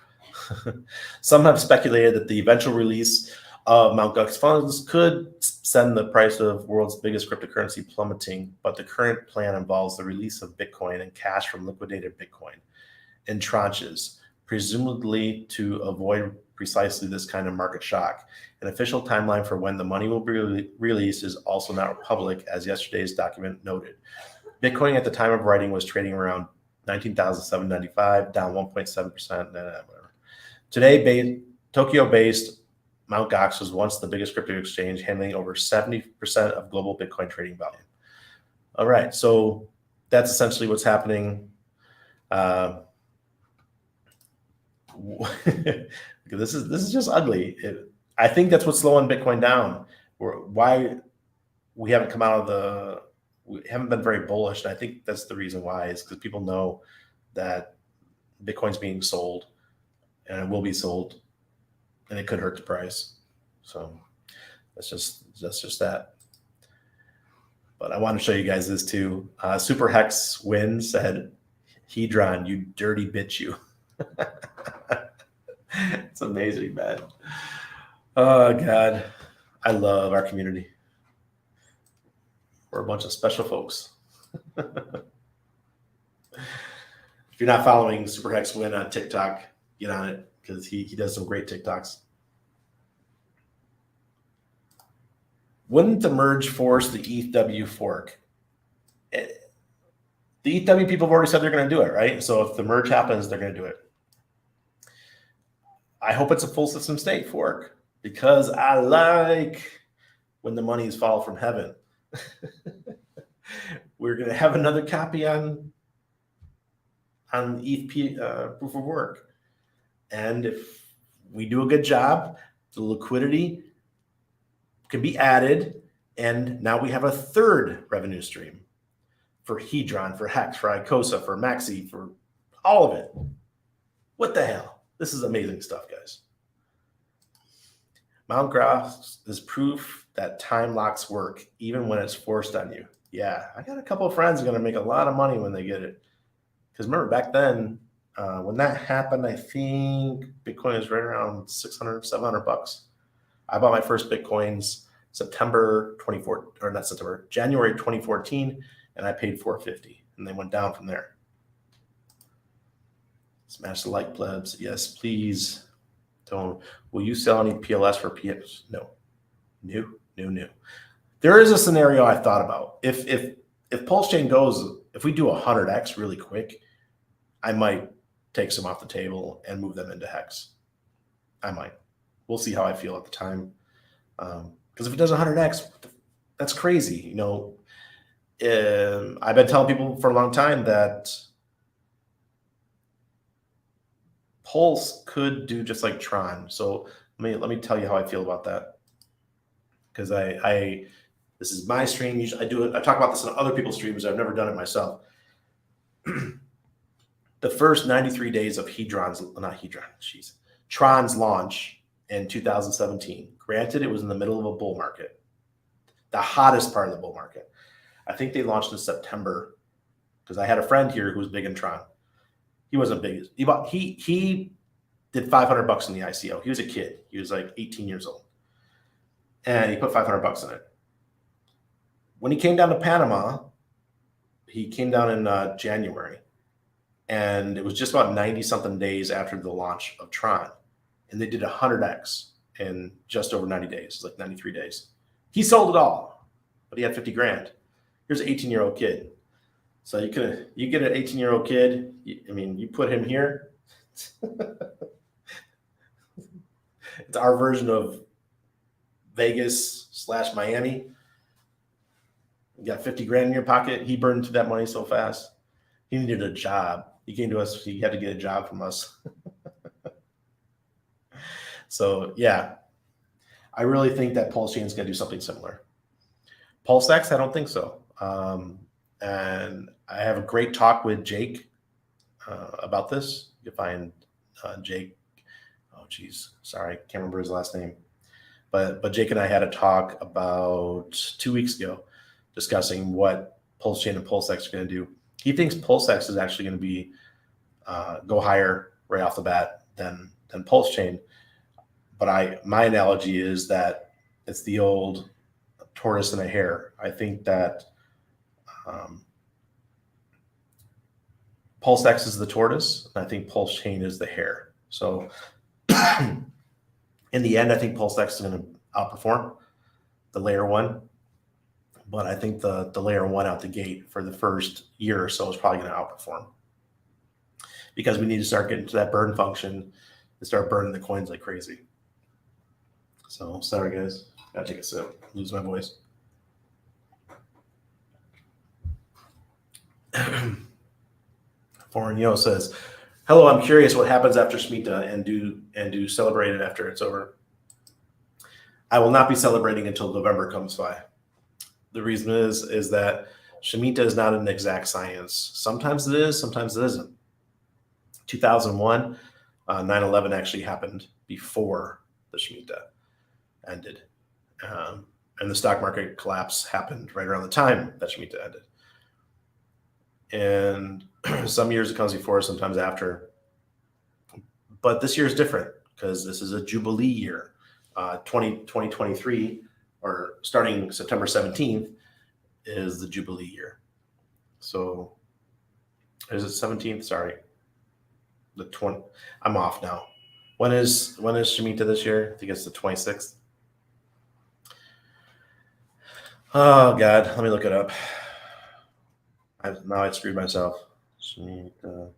Some have speculated that the eventual release of Mt. Gox funds could send the price of world's biggest cryptocurrency plummeting, but the current plan involves the release of Bitcoin and cash from liquidated Bitcoin in tranches, presumably to avoid precisely this kind of market shock. An official timeline for when the money will be released is also not public, as yesterday's document noted. Bitcoin at the time of writing was trading around 19,795, down 1.7%. Whatever. Today, Tokyo-based Mt. Gox was once the biggest crypto exchange, handling over 70% of global Bitcoin trading volume. All right, so that's essentially what's happening. This is just ugly. I think that's what's slowing Bitcoin down. Why we haven't come out of we haven't been very bullish. And I think that's the reason why, is because people know that Bitcoin's being sold and it will be sold, and it could hurt the price. So that's just that. But I want to show you guys this too. Super Hex Win said, "Hedron, you dirty bitch, you." It's amazing, man. Oh God, I love our community. We're a bunch of special folks. If you're not following Super Hex Win on TikTok, get on it, because he does some great TikToks. Wouldn't the merge force the ETHW fork? The ETHW people have already said they're going to do it, right? So if the merge happens, they're going to do it. I hope it's a full system state fork, because I like when the monies fall from heaven. We're going to have another copy on ETH proof of work. And if we do a good job, the liquidity can be added, and now we have a third revenue stream for Hedron, for Hex, for Icosa, for Maxi, for all of it. What the hell? This is amazing stuff, guys. Mt. Gox is proof that time locks work, even when it's forced on you. Yeah, I got a couple of friends who are going to make a lot of money when they get it. Because remember, back then, when that happened, I think Bitcoin is right around 600, 700 bucks. I bought my first Bitcoins January 2014, and I paid $450, and they went down from there. Smash the like, plebs. Yes, please. Will you sell any PLS for PS? No. New. There is a scenario I thought about. If Pulse Chain goes, if we do 100x really quick, I might take some off the table and move them into Hex. I might. We'll see how I feel at the time. Because if it does 100x, that's crazy. You know, I've been telling people for a long time that Pulse could do just like Tron. So let me tell you how I feel about that. Because this This is my stream. Usually I talk about this on other people's streams. I've never done it myself. The first 93 days of Tron's launch in 2017. Granted, it was in the middle of a bull market, the hottest part of the bull market. I think they launched in September because I had a friend here who was big in Tron. He wasn't big. He did $500 in the ICO. He was a kid. He was like 18 years old. And he put $500 in it. When he came down to Panama, he came down in January. And it was just about 90 something days after the launch of Tron. And they did 100x in just over 90 days, like 93 days. He sold it all, but he had 50 grand. Here's an 18-year-old kid. So you get an 18-year-old kid. You put him here. It's our version of Vegas / Miami. You got 50 grand in your pocket. He burned through that money so fast. He needed a job. He came to us. He had to get a job from us. So yeah, I really think that Pulse Chain is going to do something similar. PulseX, I don't think so. And I have a great talk with Jake about this. You can find Jake. Oh, geez. Sorry. Can't remember his last name. But Jake and I had a talk about 2 weeks ago discussing what Pulse Chain and PulseX are going to do. He thinks PulseX is actually going to be go higher right off the bat than Pulse Chain. But my analogy is that it's the old tortoise and a hare. I think that PulseX is the tortoise, and I think Pulse Chain is the hare. So in the end, I think PulseX is going to outperform the layer one. But I think the layer one out the gate for the first year or so is probably going to outperform, because we need to start getting to that burn function and start burning the coins like crazy. So sorry, guys. Gotta take a sip. Lose my voice. Foreign Yo says, "Hello, I'm curious what happens after Shmita and do celebrate it after it's over." I will not be celebrating until November comes by. The reason is that Shmita is not an exact science. Sometimes it is, sometimes it isn't. 2001, 9/11 actually happened before the Shmita ended. And the stock market collapse happened right around the time that Shmita ended. And some years it comes before, sometimes after. But this year is different because this is a Jubilee year. 2023, or starting September 17th, is the Jubilee year. So is it 17th? Sorry. The 20. I'm off now. When is Shmita this year? I think it's the 26th. Oh God, let me look it up. Now I screwed myself. Shmita.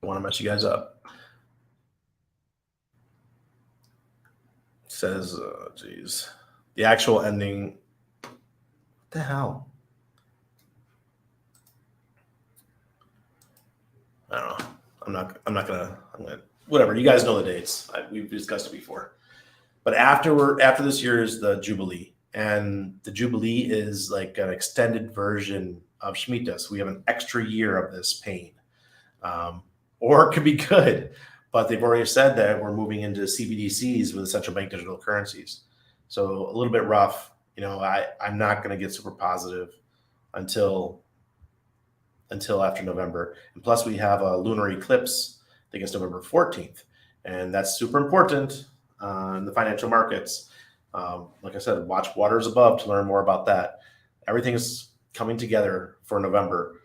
I want to mess you guys up. It says, geez, the actual ending. What the hell? I don't know. I'm gonna whatever. You guys know the dates. We've discussed it before. But after this year is the Jubilee, and the Jubilee is like an extended version of Shmita. So we have an extra year of this pain, or it could be good. But they've already said that we're moving into CBDCs with central bank digital currencies. So a little bit rough. I'm not going to get super positive until after November. And plus we have a lunar eclipse, I think it's November 14th. And that's super important in the financial markets. Like I said, watch Waters Above to learn more about that. Everything is coming together for November.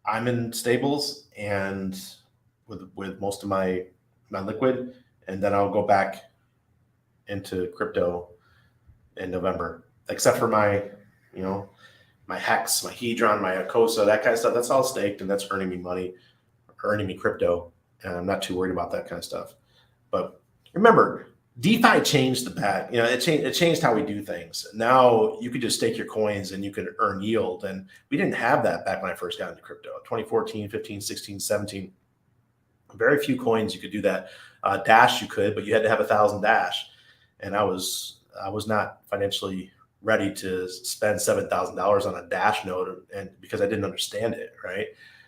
I'm in stables and with most of my liquid, and then I'll go back into crypto in November, except for my Hex, my Hedron, my Acosa, that kind of stuff. That's all staked, and that's earning me money, earning me crypto, and I'm not too worried about that kind of stuff. But remember, DeFi changed the path. It changed how we do things. Now you could just stake your coins and you could earn yield, and we didn't have that back when I first got into crypto, 2014, 15, 16, 17. Very few coins you could do that. Dash you could, but you had to have 1,000 Dash, and I was not financially ready to spend $7,000 on a Dash node, and because I didn't understand it, right?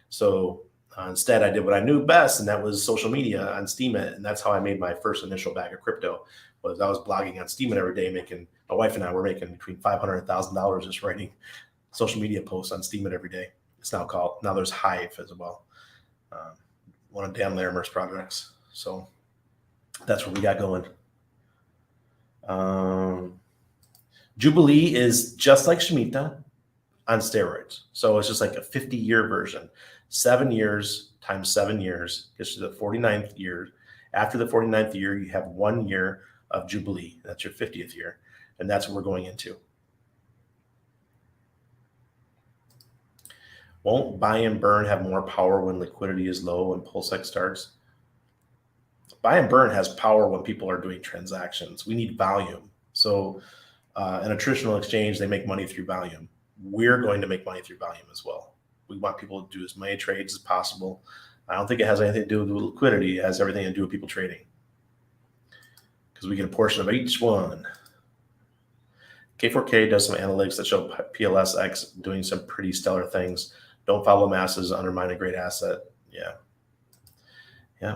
So instead, I did what I knew best, and that was social media on Steemit, and that's how I made my first initial bag of crypto. Was I was blogging on Steemit every day, my wife and I were making between $500 and $1,000 just writing social media posts on Steemit every day. It's now there's Hive as well, one of Dan Larimer's projects. So that's what we got going. Jubilee is just like Shmita on steroids. So it's just like a 50-year version. 7 years times 7 years gets you the 49th year. After the 49th year, you have 1 year of Jubilee. That's your 50th year. And that's what we're going into. Won't buy and burn have more power when liquidity is low and PulseX starts? Buy and burn has power when people are doing transactions. We need volume. So in a traditional exchange, they make money through volume. We're going to make money through volume as well. We want people to do as many trades as possible. I don't think it has anything to do with liquidity. It has everything to do with people trading, because we get a portion of each one. K4K does some analytics that show PLSX doing some pretty stellar things. Don't follow masses, undermine a great asset. Yeah.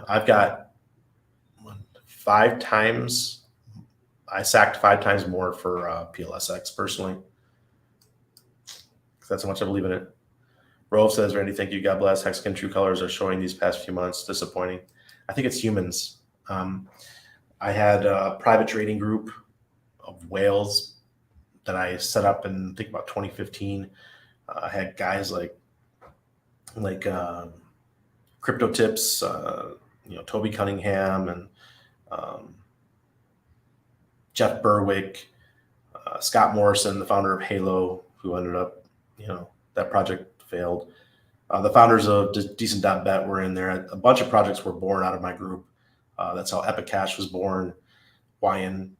I've got 5 times. I sacked 5 times more for PLSX personally. That's how much I believe in it. Rolf says, Randy, thank you. God bless. Hexagon True Colors are showing these past few months. Disappointing. I think it's humans. I had a private trading group of whales that I set up in, I think, about 2015. I had guys like Crypto Tips, Toby Cunningham, and Jeff Berwick, Scott Morrison, the founder of Halo, who ended up, that project failed. The founders of Decent.bet were in there. A bunch of projects were born out of my group. That's how Epic Cash was born. Ryan,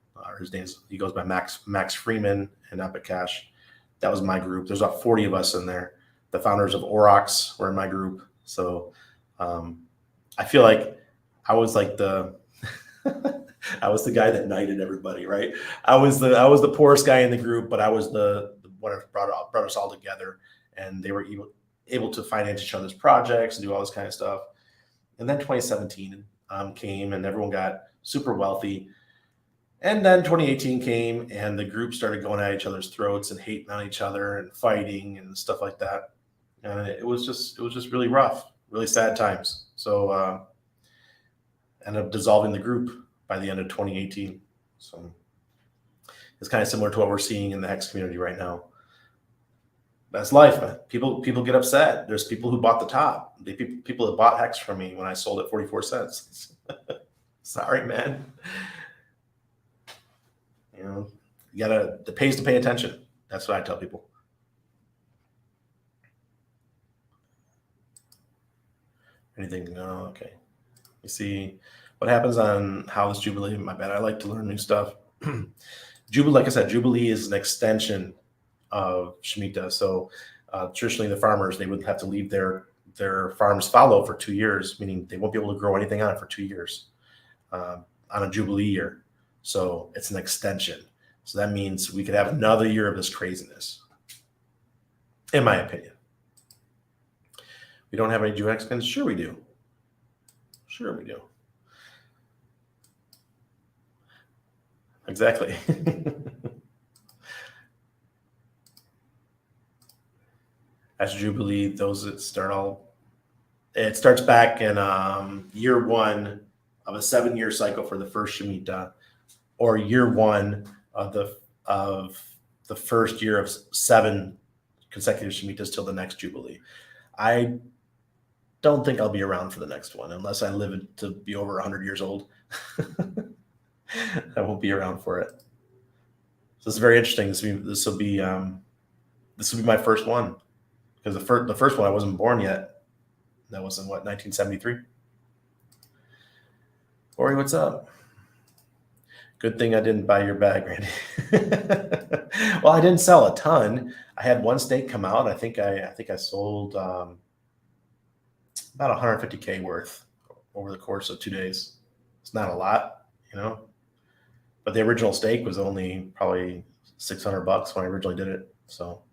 he goes by Max Freeman and Epic Cash. That was my group. There's about 40 of us in there. The founders of Orox were in my group. So I feel like I was like I was the guy that knighted everybody, right? I was the poorest guy in the group, but I was the one that brought us all together, and they were able to finance each other's projects and do all this kind of stuff. And then 2017 came, and everyone got super wealthy. And then 2018 came, and the group started going at each other's throats and hating on each other and fighting and stuff like that. And it was just really rough, really sad times. So ended up dissolving the group by the end of 2018. So it's kind of similar to what we're seeing in the Hex community right now. That's life, man. People get upset. There's people who bought the top. People that bought Hex from me when I sold at 44 cents. Sorry, man. It pays to pay attention. That's what I tell people. Anything? No, okay. You see what happens on how this Jubilee. My bad. I like to learn new stuff. Jubilee, like I said, Jubilee is an extension of Shmita. So traditionally, the farmers, they would have to leave their farms fallow for 2 years, meaning they won't be able to grow anything on it for 2 years on a Jubilee year. So it's an extension. So that means we could have another year of this craziness, in my opinion. We don't have any Jew Hexagons? Sure we do. Sure we do. Exactly. That's Jubilee. Those that start it starts back in year 1 of a 7-year cycle for the first Shemitah, or year 1 of the first year of 7 consecutive Shemitahs till the next Jubilee. I don't think I'll be around for the next one unless I live to be over 100 years old. I won't be around for it. So it's very interesting. This will be my first one, because the first one I wasn't born yet. That was in 1973. Corey, what's up? Good thing I didn't buy your bag, Randy. Well, I didn't sell a ton. I had one stake come out. I think I sold about 150K worth over the course of 2 days. It's not a lot, but the original stake was only probably $600 when I originally did it. So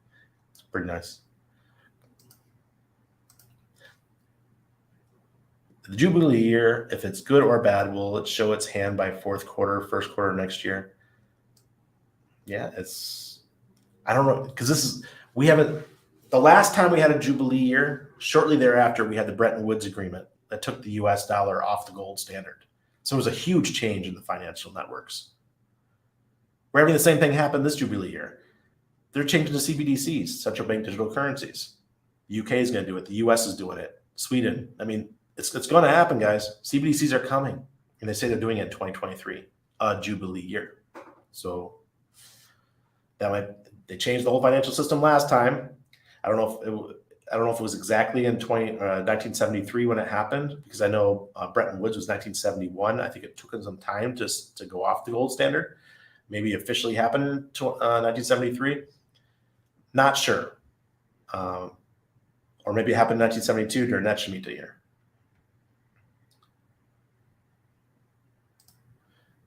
it's pretty nice. The Jubilee year, if it's good or bad, will it show its hand by fourth quarter, first quarter next year? Yeah, I don't know, because the last time we had a Jubilee year, shortly thereafter, we had the Bretton Woods Agreement that took the US dollar off the gold standard. So it was a huge change in the financial networks. We're having the same thing happen this Jubilee year. They're changing to CBDCs, central bank digital currencies. The UK is going to do it. The US is doing it. Sweden. I mean, it's going to happen, guys. CBDCs are coming. And they say they're doing it in 2023, a Jubilee year. So they changed the whole financial system last time. I don't know if it was exactly in 1973 when it happened, because I know Bretton Woods was 1971. I think it took them some time to go off the gold standard. Maybe officially happened in 1973. Not sure. Or maybe it happened in 1972 during that Shmita year.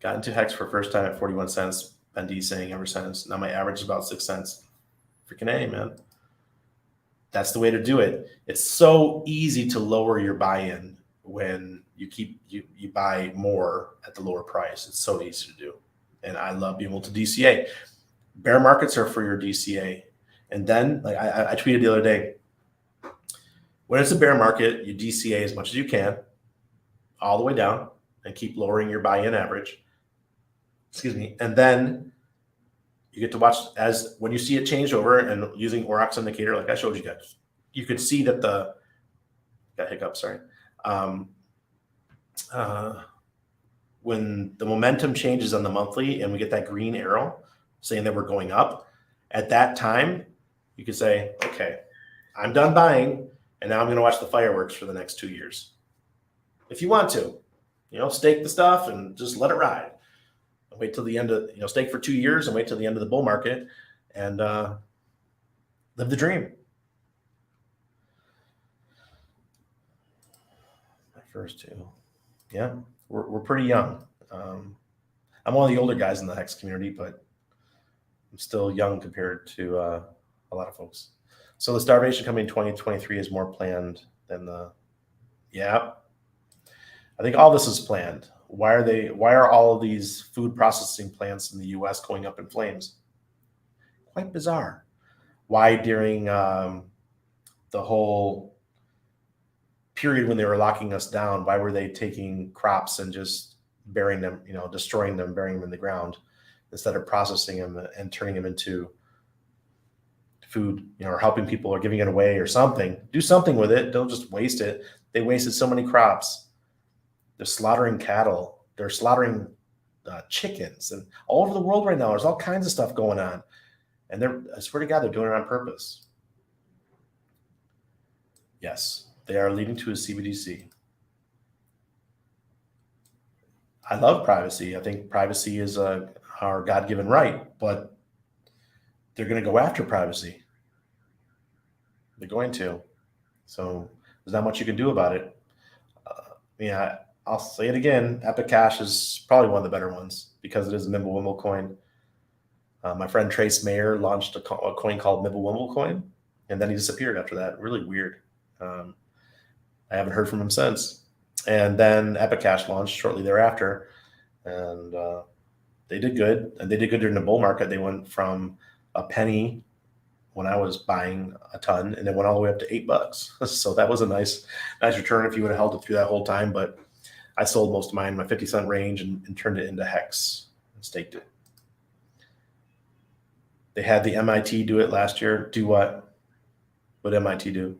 Got into Hex for first time at 41 cents. Been DCing ever since. Now my average is about 6 cents. Freaking A, man. That's the way to do it. It's so easy to lower your buy-in when you buy more at the lower price. It's so easy to do. And I love being able to DCA. Bear markets are for your DCA. And then, like I tweeted the other day, when it's a bear market, you DCA as much as you can, all the way down, and keep lowering your buy-in average. Excuse me. And then you get to watch as when you see it change over, and using Aurochs indicator, like I showed you guys, you could see that got hiccups, sorry. When the momentum changes on the monthly and we get that green arrow saying that we're going up, at that time, you could say, okay, I'm done buying, and now I'm going to watch the fireworks for the next 2 years. If you want to, stake the stuff and just let it ride. Wait till the end of, stake for 2 years and wait till the end of the bull market and live the dream. My first two. Yeah, we're pretty young. I'm one of the older guys in the Hex community, but I'm still young compared to a lot of folks. So the starvation coming in 2023 is more planned than I think all this is planned. Why are all of these food processing plants in the US going up in flames? Quite bizarre. Why during the whole period when they were locking us down, why were they taking crops and just burying them, destroying them, burying them in the ground instead of processing them and turning them into food, or helping people or giving it away or something? Do something with it. Don't just waste it. They wasted so many crops. They're slaughtering cattle. They're slaughtering chickens, and all over the world right now, there's all kinds of stuff going on. And I swear to God, they're doing it on purpose. Yes, they are leading to a CBDC. I love privacy. I think privacy is our God-given right, but they're going to go after privacy. They're going to. So there's not much you can do about it. I'll say it again. Epic Cash is probably one of the better ones because it is a Mimblewimble coin. My friend Trace Mayer launched a coin called Mimblewimble coin, and then he disappeared after that. Really weird. I haven't heard from him since. And then Epic Cash launched shortly thereafter, and they did good. And they did good during the bull market. They went from a penny when I was buying a ton, and it went all the way up to $8. So that was a nice return if you would have held it through that whole time. But I sold most of mine in my 50-cent range and turned it into Hex and staked it. They had the MIT do it last year. Do what? What did MIT do?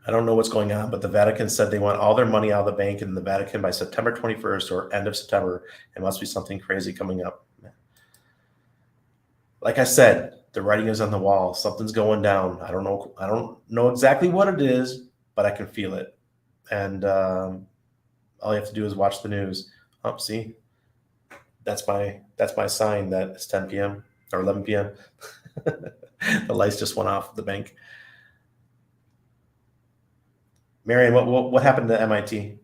I don't know what's going on, but the Vatican said they want all their money out of the bank in the Vatican by September 21st or end of September. It must be something crazy coming up. Like I said, the writing is on the wall. Something's going down. I don't know exactly what it is, but I can feel it. And all you have to do is watch the news. Oh, see, that's my sign that it's 10 p.m. or 11 p.m. The lights just went off at the bank. Marion, what happened to MIT?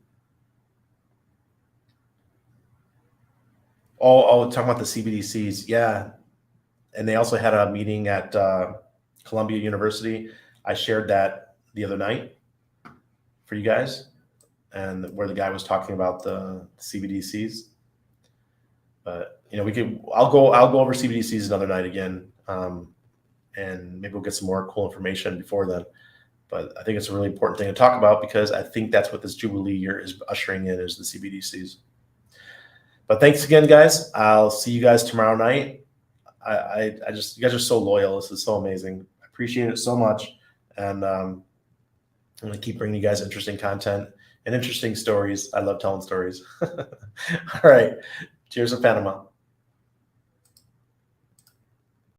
Talking about the CBDCs, yeah. And they also had a meeting at Columbia University. I shared that the other night for you guys, and where the guy was talking about the CBDCs. But I'll go over CBDCs another night again, and maybe we'll get some more cool information before then. But I think it's a really important thing to talk about because I think that's what this Jubilee year is ushering in, is the CBDCs. But thanks again, guys. I'll see you guys tomorrow night. I just, you guys are so loyal. This is so amazing. I appreciate it so much. And I'm going to keep bringing you guys interesting content and interesting stories. I love telling stories. All right. Cheers to Panama.